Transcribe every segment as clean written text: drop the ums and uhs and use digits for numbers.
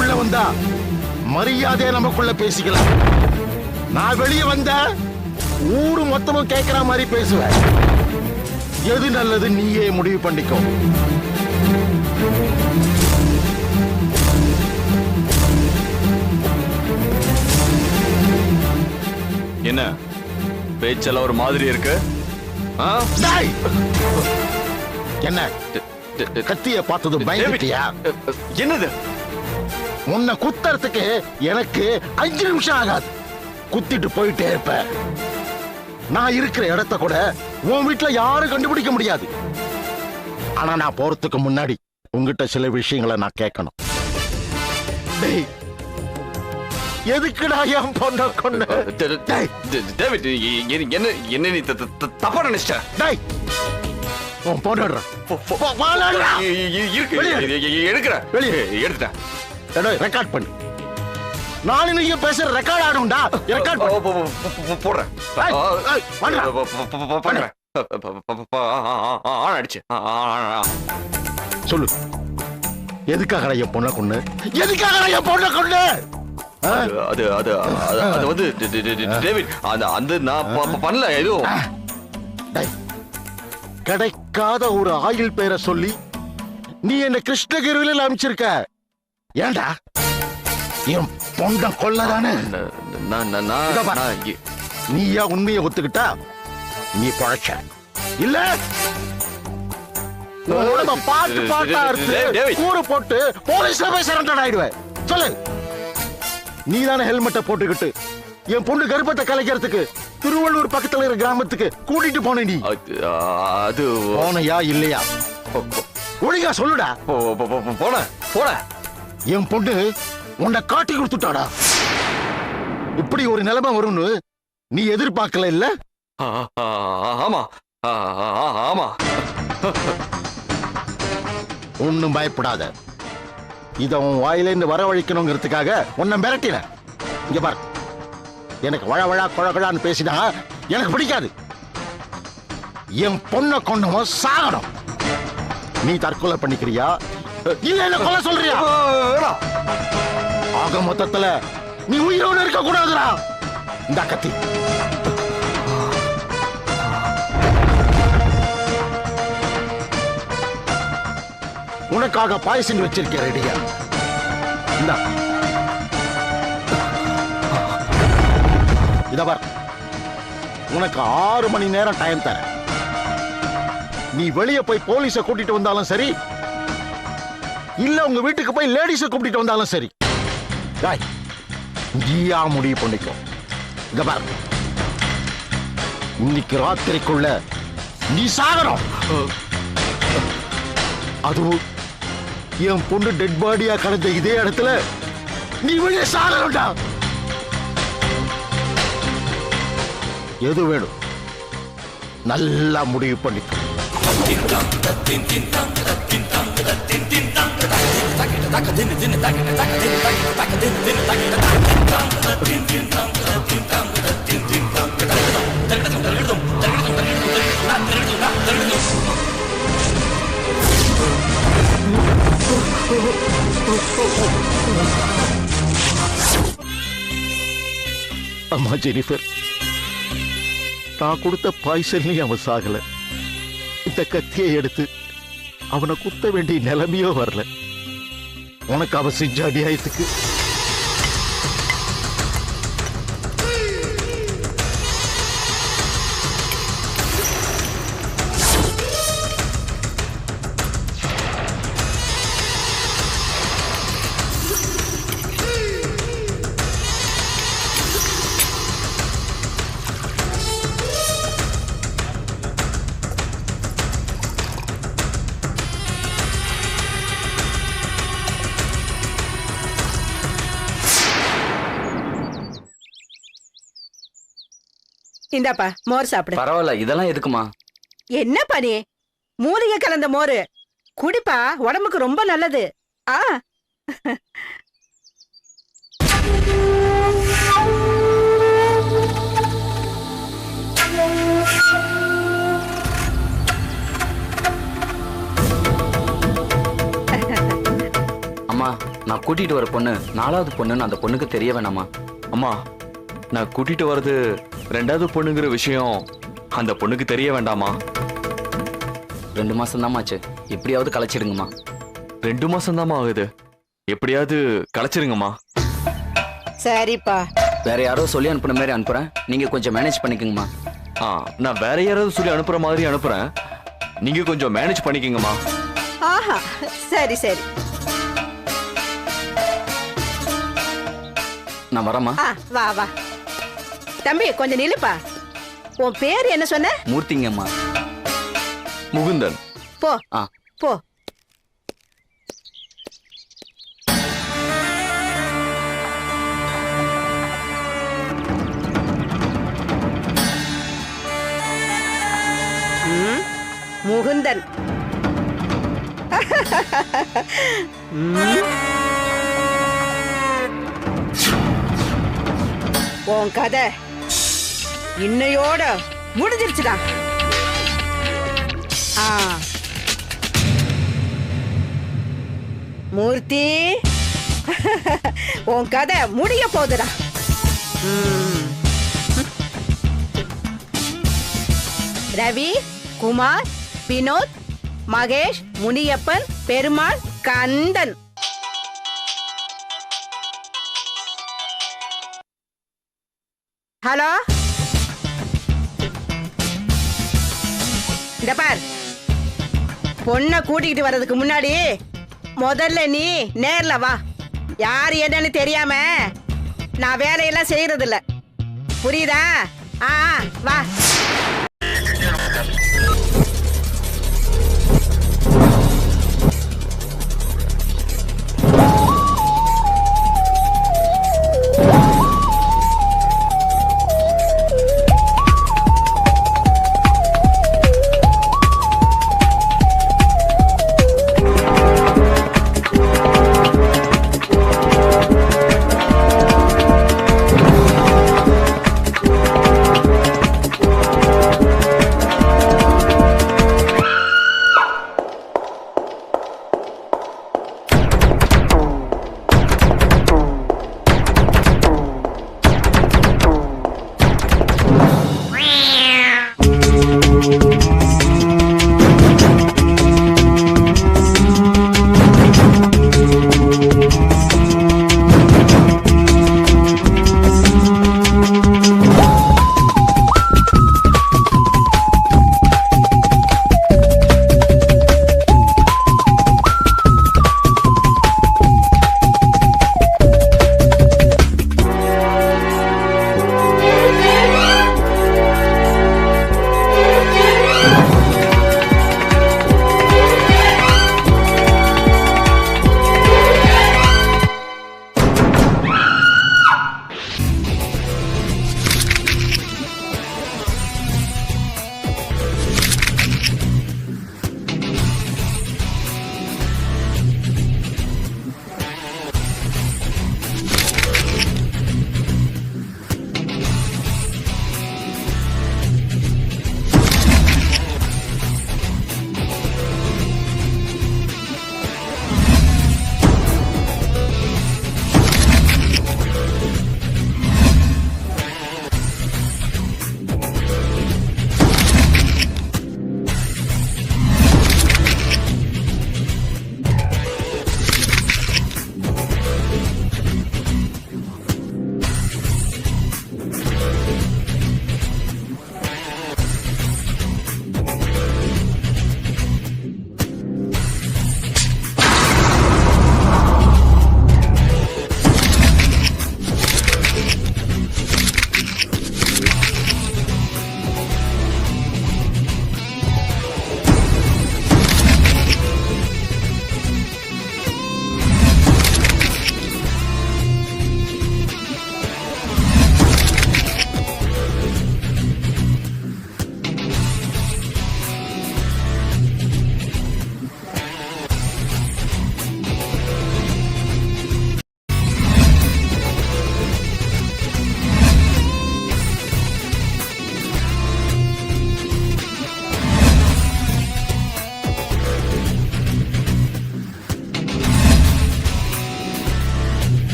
உள்ள வந்தா மரியாதையா நமக்குள்ள பேசிக்கலாம். நான் வெளியே வந்த ஊரு மொத்தமும் கேட்கிற மாதிரி பேசுவேன். எது நல்லது நீயே முடிவு பண்ணிக்கோ. என்ன பேச்செல்லாம் ஒரு மாதிரி இருக்கு? என்ன கத்திய பார்த்தது பயந்துட்டியா? என்னது? உன்னை குத்துறதுக்கு எனக்கு 5 நிமிஷம் ஆகாது. குத்திட்டு போயிட்டே இருப்ப. நான் இருக்கிற இடத்த கூட உன் வீட்டுல யாரும் கண்டுபிடிக்க முடியாது. ஆனா நான் போறதுக்கு முன்னாடி உங்ககிட்ட சில விஷயங்களை நான் கேட்கணும். எதுக்குடா என் பொண்ண கொண்டு? டேவிட், என்ன நீ தப்பா நினைச்ச? உன் பொண்ணு எடுக்கிறேன். ரெக்கார்ட் பண்ணு. நானும் நீங்க பேசுற ரெக்கார்ட் ஆடும்டா. ரெக்கார்ட் போடுறேன். சொல்லு, எதுக்காக என் பொண்ணை கொண்டு? எதுக்காக என் பொண்ணை கொண்டு? அது அது அது வந்து டேவிட், அந்த நான் பண்ணல. எதுவும் கிடைக்காத ஒரு ஆயில் பேரை சொல்லி நீ என்ன கிருஷ்ணகிரியில அமைச்சிருக்க. ஏண்டா என் பொண்ண கொல்லதானே? நீயா உண்மையை ஒத்துக்கிட்டா நீ பழச்ச இல்ல? பாட்டு பாட்டா இருக்கு ஊரு போட்டு போலீஸ்ல போய் சரண்டர் ஆயிடுவேன். சொல்லு, நீ தானே ஹெல்மெட்டை போட்டுக்கிட்டு என் பொண்ணு கர்ப்பத்தை கலைக்கிறதுக்கு திருவள்ளூர் பக்கத்துல இருக்கிற கிராமத்துக்கு கூட்டிட்டு போன? நீ அது போனையா இல்லையா? ஒழுங்கா சொல்லுடா. போன என் பொண்ணு உன்னை காட்டி கொடுத்துட்டாடா. இப்படி ஒரு நிலைமை வரும்னு நீ எதிர்பார்க்கல இல்ல? ஆமா ஆமா. ஒன்னும் பயப்படாத. இத உன் வாயிலிருந்து வரவழைக்கணுங்கிறதுக்காக உன்னை மிரட்டின. இங்க பாரு, எனக்கு வழவழா கொழகழான்னு பேசினா எனக்கு பிடிக்காது. என் பொண்ணை கொண்டவன் சாகணும். நீ தற்கொலை பண்ணிக்கிறியா இல்ல என்ன கொலை சொல்றியா? ஆக மொத்தத்துல நீ உயிரோடு இருக்க கூடாதுடா. இந்த கத்தி உனக்காக பாயசம் வச்சிருக்கேன் ரெடியா. இந்தா இத பார், உனக்கு 6 மணி நேரம் டைம் தரேன். நீ வெளியே போய் போலீஸ கூட்டிட்டு வந்தாலும் சரி, இல்ல உங்க வீட்டுக்கு போய் லேடிஸ கூட்டிட்டு வந்தாலும் சரி, நீயா முடிவு பண்ணிக்கோ. இத பார், இன்னைக்கு ராத்திரிக்குள்ள நீ சாகணும். அதுவும் என் பொண்ணு டெட் பாடியா கடந்த இதே இடத்துல நீ வெளியே சாகணும்டா. எது வேணும் நல்லா முடிவு பண்ணிக்கோ. அம்மா ஜெனிஃபர், நான் கொடுத்த பாய்சன்லயும் அவன் சாகல. இந்த கத்தியை எடுத்து அவனை குத்த வேண்டிய நிலைமையோ வரல. உனக்கு அவன் செஞ்ச அநியாயத்துக்கு இந்தாப்பா மோர் சாப்பிடு. பரவாயில்ல, இதெல்லாம் எதுக்குமா? என்னப்பா நீ மூலிகை கலந்த மோரு குடிப்பா, உடம்புக்கு ரொம்ப நல்லது. ஆ அம்மா நான் கூட்டிட்டு வர பொண்ணு 4வது பொண்ணுன்னு அந்த பொண்ணுக்கு தெரிய வேணாமா? அம்மா, நான் கூட்டிட்டு வர்றது 2வது பொண்ணுங்கிற விஷயம் அந்த பொண்ணுக்கு தெரிய வேண்டாமா? 2 மாசம் தாமாச்சு, எப்படியாவது கலைச்சிடுங்கம்மா. 2 மாசம் தாம்மா ஆகுது, எப்படியாவது கலைச்சிருங்கம்மா. சரிப்பா. வேற யாரோ சொல்லி அனுப்புன மாதிரி அனுப்புறேன், நீங்க கொஞ்சம் மேனேஜ் பண்ணிக்கங்கம்மா. நான் வேற யாராவது சொல்லி அனுப்புற மாதிரி அனுப்புறேன், நீங்க கொஞ்சம் மேனேஜ் பண்ணிக்கங்கம்மா. ஆஹா, சரி சரி. நான் வரேம்மா. வா வா தம்பி, கொஞ்சம் நில்லுப்பா. உன் பேர் என்ன சொன்ன? மூர்த்திங்கம்மா. முகுந்தன். போ ஆ. போ. முகுந்தன். உன் கதை இன்னையோட முடிஞ்சிருச்சுடா. மூர்த்தி, உன் கதை முடிய போகுதுடா. ரவி, குமார், வினோத், மகேஷ், முனியப்பன், பெருமாள், கந்தன். ஹலோ, இந்த பார், பொண்ணை கூட்டிக்கிட்டு வர்றதுக்கு முன்னாடி முதல்ல நீ நேர்ல வா. யார் என்னன்னு தெரியாம நான் வேலையெல்லாம் செய்யறது இல்ல, புரியுதா? வா.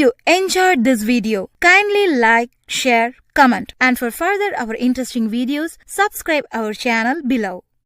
you enjoyed this video, kindly like, share, comment, and for further our interesting videos, subscribe our channel below.